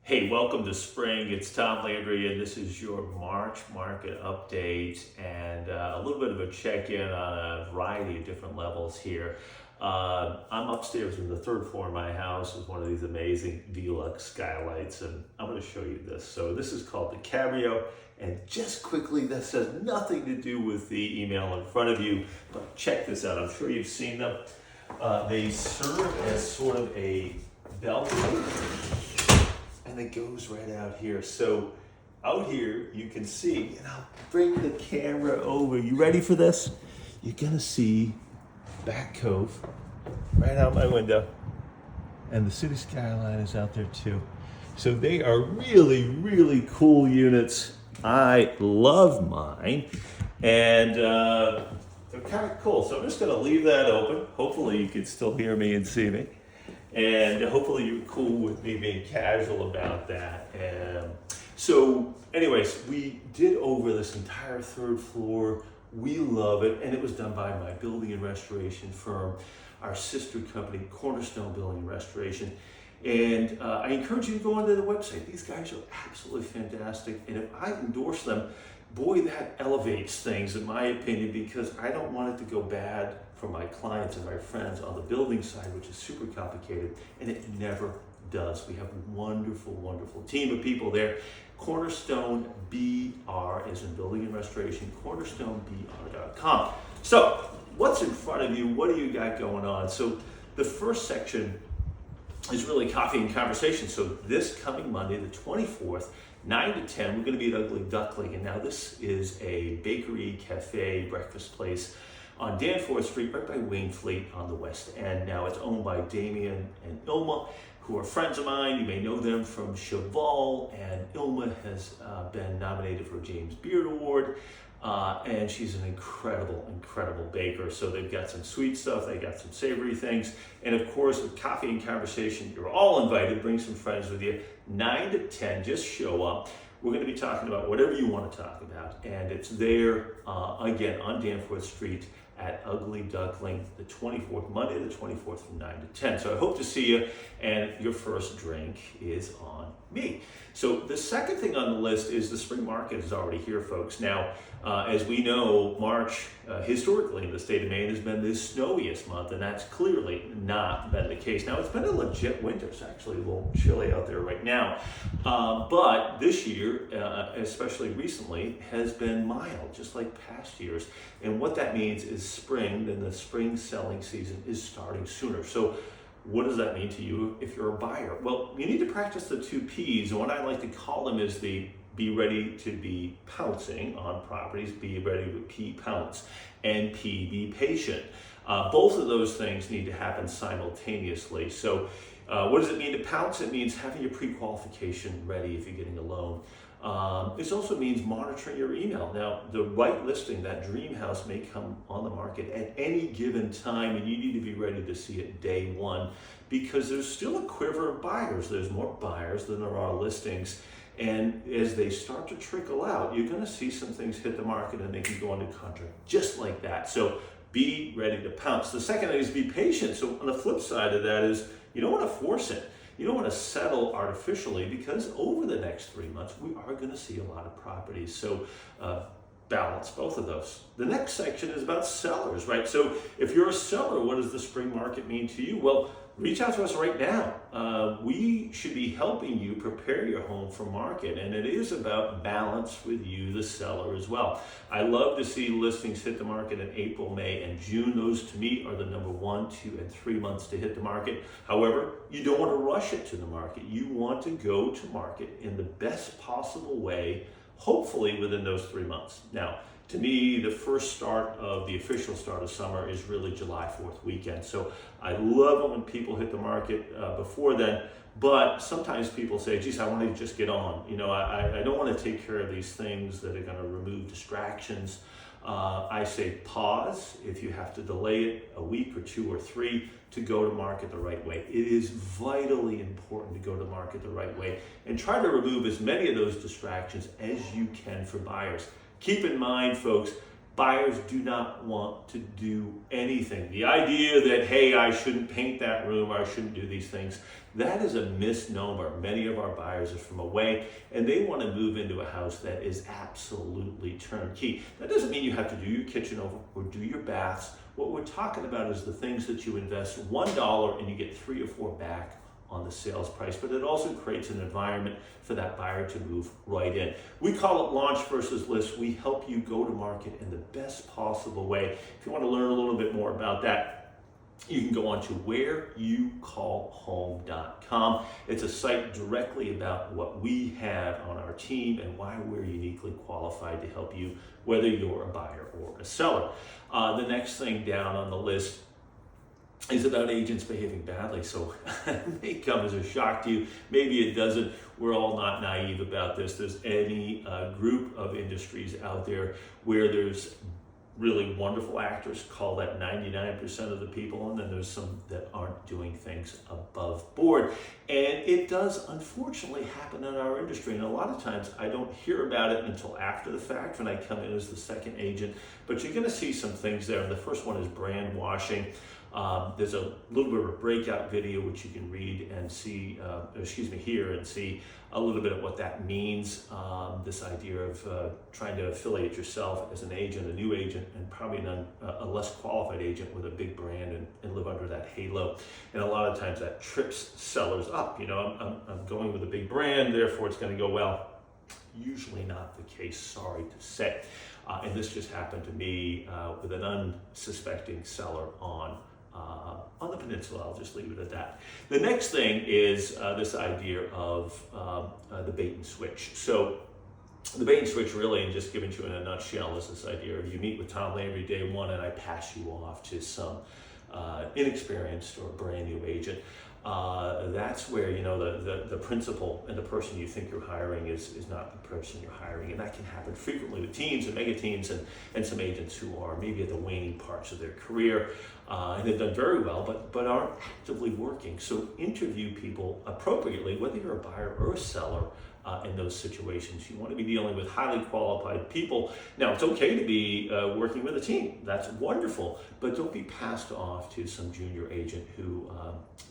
Hey, welcome to spring. It's Tom Landry, and this is your March market update and a little bit of a check-in on a variety of different levels here. I'm upstairs in the third floor of my house with one of these amazing Velux skylights, and I'm going to show you this. So this is called the Cabrio, and just quickly, this has nothing to do with the email in front of you, but check this out. I'm sure you've seen them. They serve as sort of a balcony, and it goes right out here. So out here you can see, and I'll bring the camera over. You ready for this? You're gonna see Back Cove right out my window, and the city skyline is out there too. So they are really, really cool units. I love mine, and they're kind of cool. So I'm just gonna leave that open. Hopefully you can still hear me and see me. And hopefully you're cool with me being casual about that. So anyways, we did over this entire third floor. We love it. And it was done by my building and restoration firm, our sister company, Cornerstone Building and Restoration. And I encourage you to go onto the website. These guys are absolutely fantastic. And if I endorse them, boy, that elevates things in my opinion, because I don't want it to go bad for my clients and my friends on the building side, which is super complicated, and it never does. We have a wonderful, wonderful team of people there. Cornerstone BR is in building and restoration, cornerstonebr.com. So what's in front of you? What do you got going on? So the first section is really coffee and conversation. So this coming Monday, the 24th, 9 to 10, we're going to be at Ugly Duckling. And now this is a bakery, cafe, breakfast place on Danforth Street, right by Waynfleet on the west end. Now it's owned by Damien and Ilma, who are friends of mine. You may know them from Cheval, and Ilma has been nominated for a James Beard Award. And she's an incredible, incredible baker. So they've got some sweet stuff, they got some savory things. And of course, with coffee and conversation, you're all invited. Bring some friends with you. 9 to 10, just show up. We're going to be talking about whatever you want to talk about. And it's there, again, on Danforth Street at Ugly Duckling, the 24th, Monday the 24th from 9 to 10. So I hope to see you, and your first drink is on me. So the second thing on the list is the spring market is already here, folks. Now, as we know, March historically in the state of Maine has been the snowiest month, and that's clearly not been the case. Now, it's been a legit winter. It's actually a little chilly out there right now. But this year, especially recently, has been mild, just like past years. And what that means is spring, then the spring selling season is starting sooner. So what does that mean to you if you're a buyer? Well, you need to practice the 2 P's. And what I like to call them is the be ready to be pouncing on properties, be ready to P, pounce, and P, be patient. Both of those things need to happen simultaneously. So what does it mean to pounce? It means having your pre-qualification ready if you're getting a loan. This also means monitoring your email. Now, the right listing, that dream house, may come on the market at any given time, and you need to be ready to see it day one, because there's still a quiver of buyers. There's more buyers than there are listings. And as they start to trickle out, you're going to see some things hit the market and they can go into contract just like that. So be ready to pounce. The second thing is be patient. So on the flip side of that is you don't want to force it. You don't want to settle artificially, because over the next 3 months, we are going to see a lot of properties. So balance both of those. The next section is about sellers, right? So if you're a seller, what does the spring market mean to you? Well, reach out to us right now. We should be helping you prepare your home for market, and it is about balance with you, the seller, as well. I love to see listings hit the market in April, May, and June. Those, to me, are the number 1, 2, and 3 months to hit the market. However, you don't want to rush it to the market. You want to go to market in the best possible way, hopefully within those 3 months. Now, to me, the first start of the official start of summer is really July 4th weekend. So I love it when people hit the market before then, but sometimes people say, geez, I want to just get on. You know, I don't want to take care of these things that are going to remove distractions. I say pause if you have to delay it a week or 2 or 3 to go to market the right way. It is vitally important to go to market the right way and try to remove as many of those distractions as you can for buyers. Keep in mind, folks, Buyers do not want to do anything. The idea that, hey, I shouldn't paint that room, or I shouldn't do these things, that is a misnomer. Many of our buyers are from away and they want to move into a house that is absolutely turnkey. That doesn't mean you have to do your kitchen over or do your baths. What we're talking about is the things that you invest $1 and you get 3 or 4 back on the sales price, but it also creates an environment for that buyer to move right in. We call it launch versus list. We help you go to market in the best possible way. If you want to learn a little bit more about that, you can go on to whereyoucallhome.com. It's a site directly about what we have on our team and why we're uniquely qualified to help you, whether you're a buyer or a seller. The next thing down on the list is about agents behaving badly. So it may come as a shock to you. Maybe it doesn't. We're all not naive about this. There's any group of industries out there where there's really wonderful actors, call that 99% of the people, and then there's some that aren't doing things above board. And it does unfortunately happen in our industry, and a lot of times I don't hear about it until after the fact when I come in as the second agent, but you're going to see some things there. And the first one is brand washing. There's a little bit of a breakout video which you can read and see, hear and see a little bit of what that means. This idea of trying to affiliate yourself as an agent, a new agent, and probably a less qualified agent with a big brand and live under that halo. And a lot of times that trips sellers up. You know, I'm going with a big brand, therefore it's going to go well. Usually not the case, sorry to say. And this just happened to me with an unsuspecting seller on the peninsula. I'll just leave it at that. The next thing is this idea of the bait and switch. So the bait and switch, really, and just giving you in a nutshell, is this idea of you meet with Tom Landry day one and I pass you off to some inexperienced or brand new agent. That's where, you know, the principal and the person you think you're hiring is not the person you're hiring. And that can happen frequently with teams and mega teams and some agents who are maybe at the waning parts of their career and they've done very well, but aren't actively working. So interview people appropriately, whether you're a buyer or a seller. In those situations, you want to be dealing with highly qualified people. Now, it's okay to be working with a team. That's wonderful, but don't be passed off to some junior agent who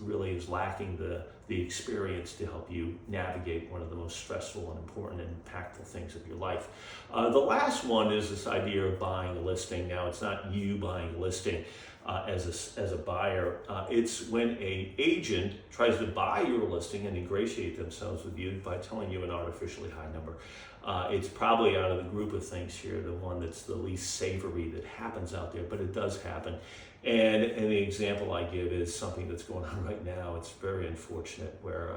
really is lacking the experience to help you navigate one of the most stressful and important and impactful things of your life. The last one is this idea of buying a listing. Now, it's not you buying a listing. As a buyer, it's when an agent tries to buy your listing and ingratiate themselves with you by telling you an artificially high number. It's probably out of the group of things here, the one that's the least savory that happens out there, but it does happen. And the example I give is something that's going on right now. It's very unfortunate where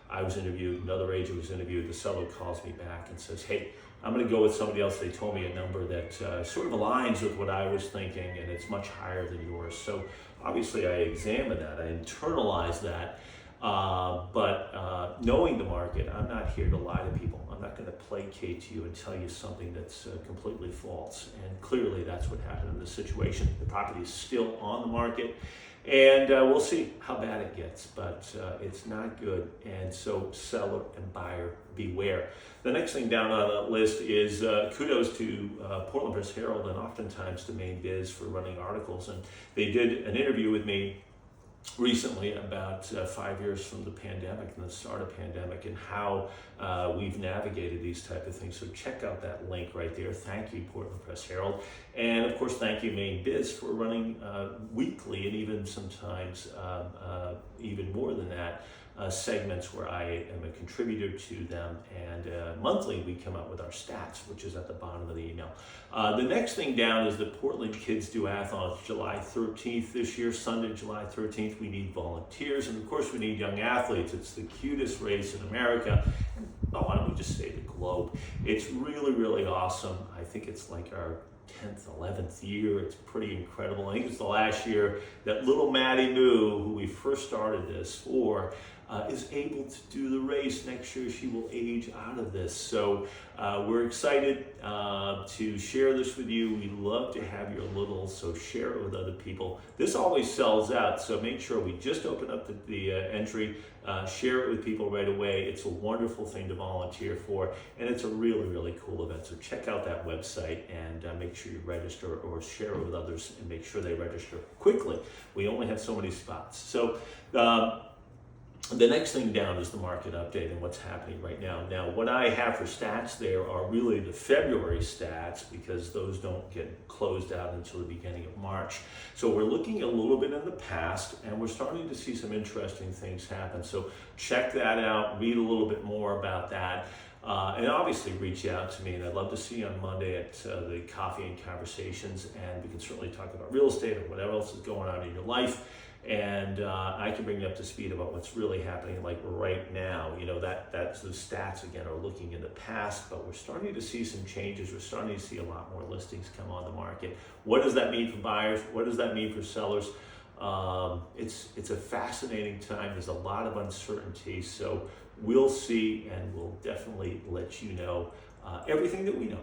I was interviewed, another agent was interviewed, the seller calls me back and says, hey, I'm going to go with somebody else. They told me a number that sort of aligns with what I was thinking, and it's much higher than yours. So obviously I examine that, I internalize that, but knowing the market, I'm not here to lie to people. I'm not going to placate to you and tell you something that's completely false. And clearly that's what happened in this situation. The property is still on the market. And we'll see how bad it gets, but it's not good. And so seller and buyer beware. The next thing down on the list is kudos to Portland Press Herald and oftentimes to Main Biz for running articles. And they did an interview with me recently about 5 years from the pandemic and the start of pandemic and how we've navigated these type of things. So check out that link right there. Thank you, Portland Press Herald. And of course, thank you, Main Biz, for running weekly and even sometimes even more than that, segments where I am a contributor to them, and monthly we come out with our stats, which is at the bottom of the email. The next thing down is the Portland Kids Duathlon. It's July 13th this year, Sunday, July 13th. We need volunteers, and of course we need young athletes. It's the cutest race in America. Why don't we just say the globe? It's really, really awesome. I think it's like our 10th, 11th year. It's pretty incredible. I think it's the last year that little Maddie Moo, who we first started this for, is able to do the race next year. She will age out of this. So we're excited to share this with you. We love to have your littles, so share it with other people. This always sells out, so make sure we just open up the entry, share it with people right away. It's a wonderful thing to volunteer for, and it's a really, really cool event. So check out that website and make sure you register or share it with others and make sure they register quickly. We only have so many spots. So the next thing down is the market update and what's happening right now. Now, what I have for stats there are really the February stats, because those don't get closed out until the beginning of March. So we're looking a little bit in the past, and we're starting to see some interesting things happen. So check that out, read a little bit more about that. And obviously reach out to me, and I'd love to see you on Monday at the Coffee and Conversations, and we can certainly talk about real estate or whatever else is going on in your life. And I can bring you up to speed about what's really happening like right now. You know, that's the stats again are looking in the past, but we're starting to see some changes. We're starting to see a lot more listings come on the market. What does that mean for buyers? What does that mean for sellers? It's a fascinating time. There's a lot of uncertainty, so we'll see, and we'll definitely let you know everything that we know.